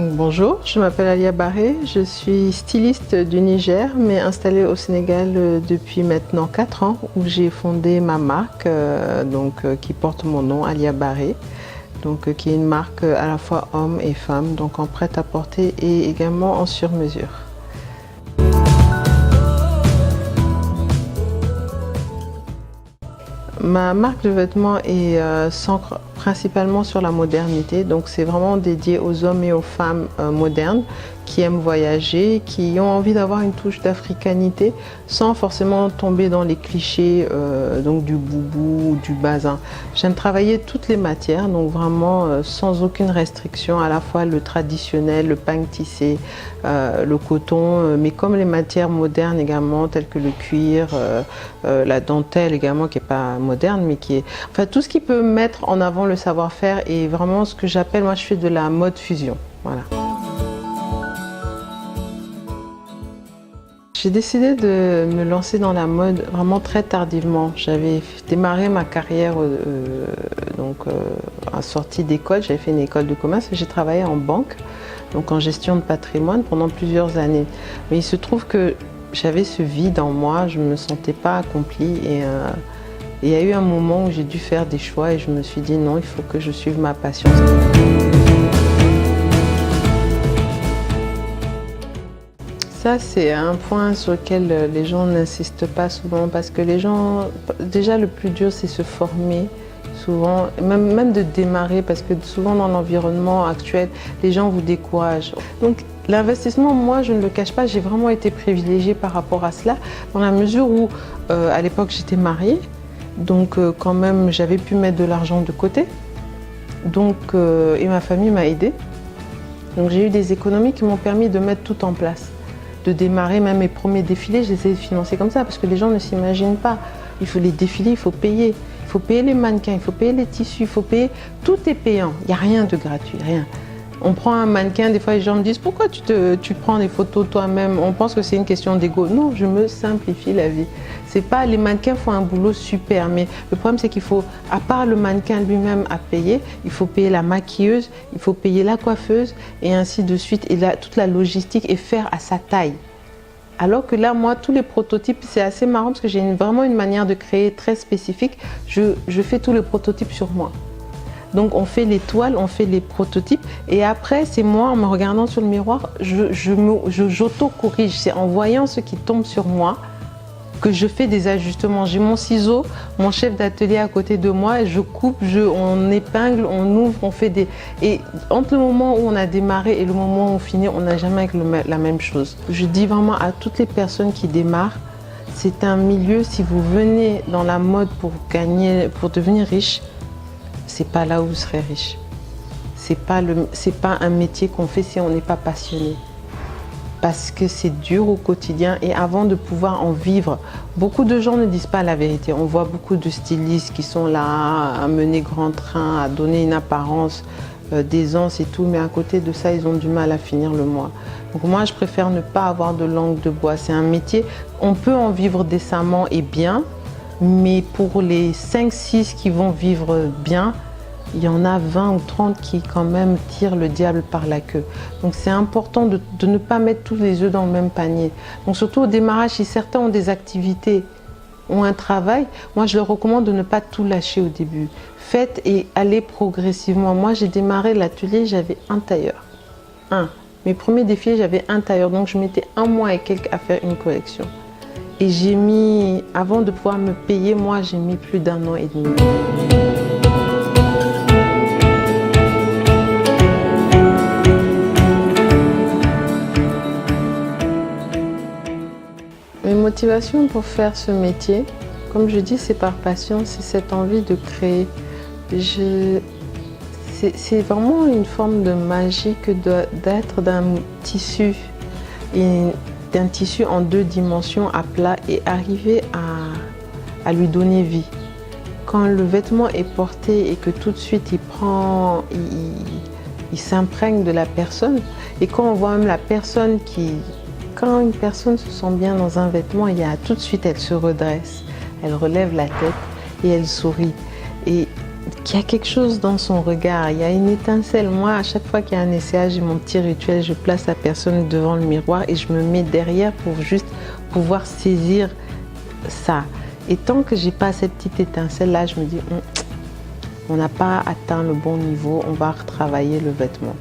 Donc, bonjour, je m'appelle Alia Barré, je suis styliste du Niger mais installée au Sénégal depuis maintenant 4 ans où j'ai fondé ma marque qui porte mon nom, Alia Barré, qui est une marque à la fois homme et femme, donc en prêt-à-porter et également en sur-mesure. Ma marque de vêtements s'ancre principalement sur la modernité, donc c'est vraiment dédié aux hommes et aux femmes modernes qui aiment voyager, qui ont envie d'avoir une touche d'africanité sans forcément tomber dans les clichés du boubou ou du bazin. J'aime travailler toutes les matières, donc vraiment sans aucune restriction, à la fois le traditionnel, le pain tissé, le coton, mais comme les matières modernes également, telles que le cuir, la dentelle également, qui n'est pas moderne, mais qui est... Enfin, tout ce qui peut mettre en avant le savoir-faire et vraiment ce que j'appelle, moi je fais de la mode fusion. Voilà. J'ai décidé de me lancer dans la mode vraiment très tardivement. J'avais démarré ma carrière en sortie d'école. J'avais fait une école de commerce et j'ai travaillé en banque, donc en gestion de patrimoine pendant plusieurs années. Mais il se trouve que j'avais ce vide en moi, je ne me sentais pas accomplie et il y a eu un moment où j'ai dû faire des choix et je me suis dit non, il faut que je suive ma passion. Ça, c'est un point sur lequel les gens n'insistent pas souvent parce que les gens, déjà le plus dur c'est se former souvent, même de démarrer parce que souvent dans l'environnement actuel, les gens vous découragent. Donc l'investissement, moi je ne le cache pas, j'ai vraiment été privilégiée par rapport à cela dans la mesure où à l'époque j'étais mariée, donc quand même j'avais pu mettre de l'argent de côté et ma famille m'a aidée. Donc j'ai eu des économies qui m'ont permis de mettre tout en place. De démarrer même mes premiers défilés, je les ai financés comme ça parce que les gens ne s'imaginent pas. Il faut les défilés, il faut payer. Il faut payer les mannequins, il faut payer les tissus, il faut payer. Tout est payant. Il n'y a rien de gratuit, rien. On prend un mannequin, des fois les gens me disent pourquoi tu prends des photos toi-même? On pense que c'est une question d'ego. Non, je me simplifie la vie. C'est pas, les mannequins font un boulot super, mais le problème c'est qu'il faut, à part le mannequin lui-même à payer, il faut payer la maquilleuse, il faut payer la coiffeuse et ainsi de suite, et toute la logistique et faire à sa taille. Alors que là, moi, tous les prototypes, c'est assez marrant parce que j'ai vraiment une manière de créer très spécifique. Je fais tous les prototypes sur moi. Donc on fait les toiles, on fait les prototypes et après c'est moi en me regardant sur le miroir, j'auto-corrige. C'est en voyant ce qui tombe sur moi que je fais des ajustements. J'ai mon ciseau, mon chef d'atelier à côté de moi et je coupe, on épingle, on ouvre, on fait des... Et entre le moment où on a démarré et le moment où on finit, on n'a jamais la même chose. Je dis vraiment à toutes les personnes qui démarrent, c'est un milieu, si vous venez dans la mode pour devenir riche, c'est pas là où vous serez riche. C'est pas un métier qu'on fait si on n'est pas passionné. Parce que c'est dur au quotidien et avant de pouvoir en vivre, beaucoup de gens ne disent pas la vérité. On voit beaucoup de stylistes qui sont là à mener grand train, à donner une apparence d'aisance et tout, mais à côté de ça, ils ont du mal à finir le mois. Donc moi, je préfère ne pas avoir de langue de bois. C'est un métier, on peut en vivre décemment et bien, mais pour les 5-6 qui vont vivre bien, il y en a 20 ou 30 qui quand même tirent le diable par la queue. Donc c'est important de ne pas mettre tous les œufs dans le même panier. Donc surtout au démarrage, si certains ont des activités, ont un travail, moi je leur recommande de ne pas tout lâcher au début. Faites et allez progressivement. Moi j'ai démarré l'atelier, j'avais un tailleur. Mes premiers défilés, j'avais un tailleur. Donc je mettais 1 mois et quelques à faire une collection. Et j'ai mis, avant de pouvoir me payer, moi j'ai mis plus d'1 an et demi. Mes motivations pour faire ce métier, comme je dis, c'est par passion, c'est cette envie de créer. C'est vraiment une forme de magie que d'être d'un tissu en 2 dimensions à plat et arriver à lui donner vie. Quand le vêtement est porté et que tout de suite il s'imprègne de la personne et quand on voit même la personne quand une personne se sent bien dans un vêtement, tout de suite elle se redresse, elle relève la tête et elle sourit. Et qu'il y a quelque chose dans son regard, il y a une étincelle. Moi, à chaque fois qu'il y a un essayage, j'ai mon petit rituel, je place la personne devant le miroir et je me mets derrière pour juste pouvoir saisir ça. Et tant que j'ai pas cette petite étincelle-là, je me dis, on n'a pas atteint le bon niveau, on va retravailler le vêtement.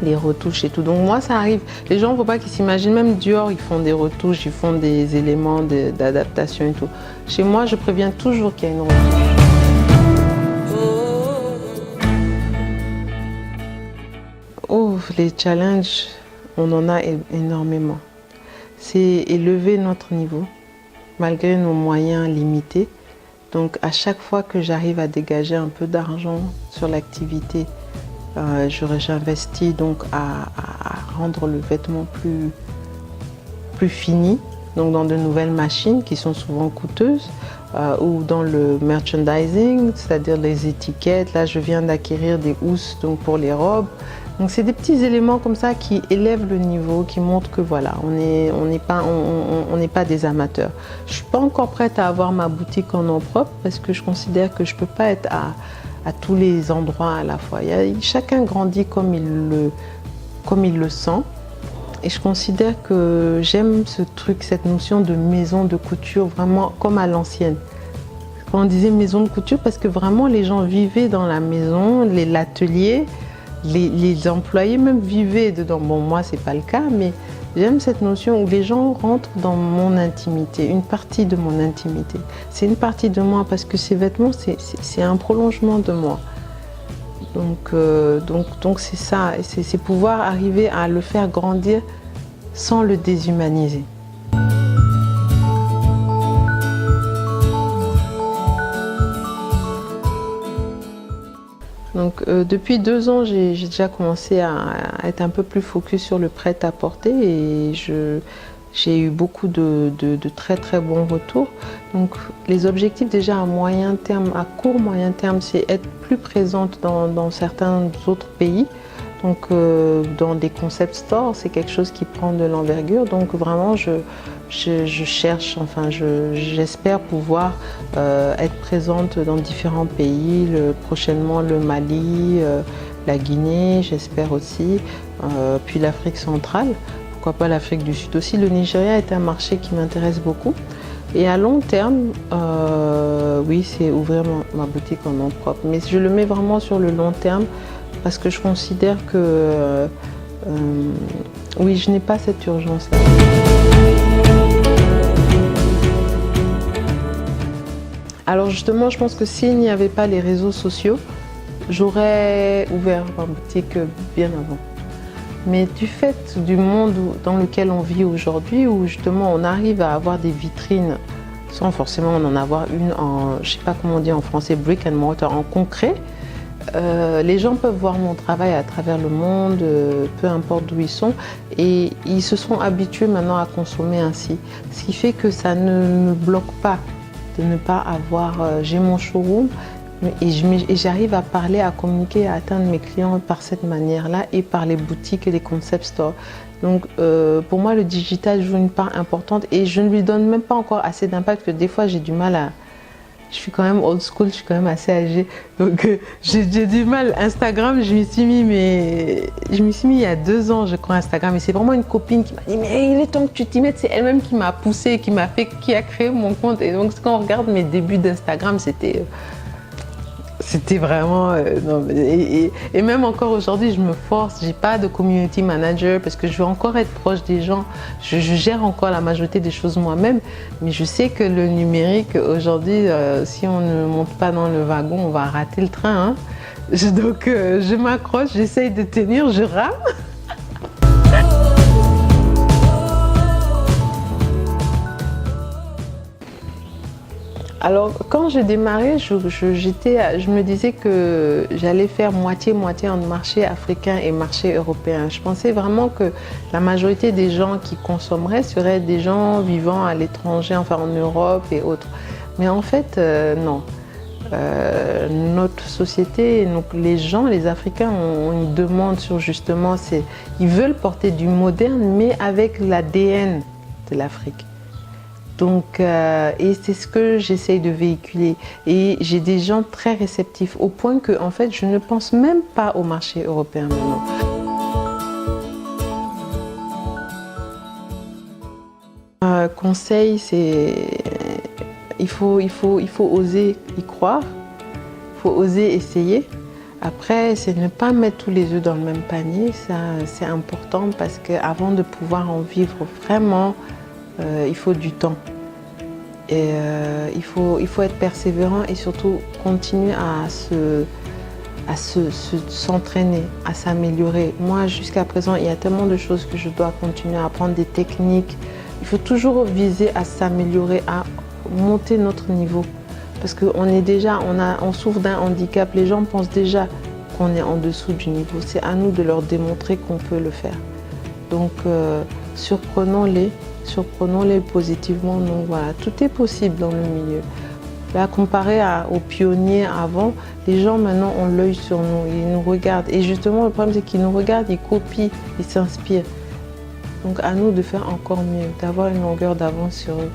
Les retouches et tout. Donc moi, ça arrive. Les gens, il ne faut pas qu'ils s'imaginent, même Dior, ils font des retouches, ils font des éléments d'adaptation et tout. Chez moi, je préviens toujours qu'il y a une retouche. Oh, les challenges, on en a énormément. C'est élever notre niveau, malgré nos moyens limités. Donc à chaque fois que j'arrive à dégager un peu d'argent sur l'activité, j'investis donc à rendre le vêtement plus fini, donc dans de nouvelles machines qui sont souvent coûteuses, ou dans le merchandising, c'est-à-dire les étiquettes. Là, je viens d'acquérir des housses donc pour les robes. Donc c'est des petits éléments comme ça qui élèvent le niveau, qui montrent que voilà, on n'est pas des amateurs. Je suis pas encore prête à avoir ma boutique en nom propre parce que je considère que je peux pas être à tous les endroits à la fois. Chacun grandit comme il le sent. Et je considère que j'aime ce truc, cette notion de maison de couture, vraiment comme à l'ancienne. Quand on disait maison de couture, parce que vraiment les gens vivaient dans la maison, l'atelier, les employés même vivaient dedans. Bon, moi, c'est pas le cas, mais j'aime cette notion où les gens rentrent dans mon intimité, une partie de mon intimité. C'est une partie de moi parce que ces vêtements, c'est un prolongement de moi. Donc c'est ça, c'est pouvoir arriver à le faire grandir sans le déshumaniser. Donc depuis 2 ans, j'ai déjà commencé à être un peu plus focus sur le prêt-à-porter et j'ai eu beaucoup de très très bons retours. Donc les objectifs déjà à moyen terme, à court moyen terme, c'est être plus présente dans certains autres pays. Donc dans des concept stores, c'est quelque chose qui prend de l'envergure. Donc vraiment je cherche, enfin j'espère pouvoir être présente dans différents pays, prochainement le Mali, la Guinée, j'espère aussi, puis l'Afrique centrale. Pourquoi pas l'Afrique du Sud aussi. Le Nigeria est un marché qui m'intéresse beaucoup. Et à long terme, oui, c'est ouvrir ma boutique en nom propre. Mais je le mets vraiment sur le long terme parce que je considère que, oui, je n'ai pas cette urgence-là. Alors justement, je pense que s'il n'y avait pas les réseaux sociaux, j'aurais ouvert ma boutique bien avant. Mais du fait du monde dans lequel on vit aujourd'hui, où justement on arrive à avoir des vitrines sans forcément en avoir une en, je sais pas comment on dit en français, brick and mortar, en concret, les gens peuvent voir mon travail à travers le monde, peu importe d'où ils sont, et ils se sont habitués maintenant à consommer ainsi. Ce qui fait que ça ne me bloque pas de ne pas avoir, j'ai mon showroom, et j'arrive à parler, à communiquer, à atteindre mes clients par cette manière-là et par les boutiques et les concept stores. Donc pour moi, le digital joue une part importante et je ne lui donne même pas encore assez d'impact que des fois j'ai du mal à... Je suis quand même old school, je suis quand même assez âgée. Donc j'ai du mal. Instagram, je m'y suis mis il y a 2 ans, je crois, Instagram. Et c'est vraiment une copine qui m'a dit, mais il est temps que tu t'y mettes. C'est elle-même qui m'a poussée, qui a créé mon compte. Et donc quand on regarde mes débuts d'Instagram, c'était vraiment... non, et même encore aujourd'hui, je me force. J'ai pas de community manager parce que je veux encore être proche des gens. Je gère encore la majorité des choses moi-même. Mais je sais que le numérique, aujourd'hui, si on ne monte pas dans le wagon, on va rater le train. Hein. Donc, je m'accroche, j'essaye de tenir, je rame. Alors, quand j'ai démarré, je me disais que j'allais faire moitié-moitié entre marché africain et marché européen. Je pensais vraiment que la majorité des gens qui consommeraient seraient des gens vivant à l'étranger, enfin en Europe et autres. Mais en fait, non. Notre société, donc les gens, les Africains ont une demande sur justement, ils veulent porter du moderne, mais avec l'ADN de l'Afrique. Donc, et c'est ce que j'essaye de véhiculer. Et j'ai des gens très réceptifs, au point que, en fait, je ne pense même pas au marché européen maintenant. Conseil, c'est il faut oser y croire, il faut oser essayer. Après, c'est ne pas mettre tous les œufs dans le même panier, ça c'est important parce qu'avant de pouvoir en vivre vraiment, il faut du temps. Et il faut être persévérant et surtout continuer à s'entraîner, à s'améliorer. Moi, jusqu'à présent, il y a tellement de choses que je dois continuer à apprendre, des techniques. Il faut toujours viser à s'améliorer, à monter notre niveau. Parce qu'on est déjà, on souffre d'un handicap. Les gens pensent déjà qu'on est en dessous du niveau. C'est à nous de leur démontrer qu'on peut le faire. Donc, surprenons-les positivement. Donc voilà, tout est possible dans le milieu. Là, comparé aux pionniers avant, les gens maintenant ont l'œil sur nous, ils nous regardent. Et justement, le problème, c'est qu'ils nous regardent, ils copient, ils s'inspirent. Donc à nous de faire encore mieux, d'avoir une longueur d'avance sur eux.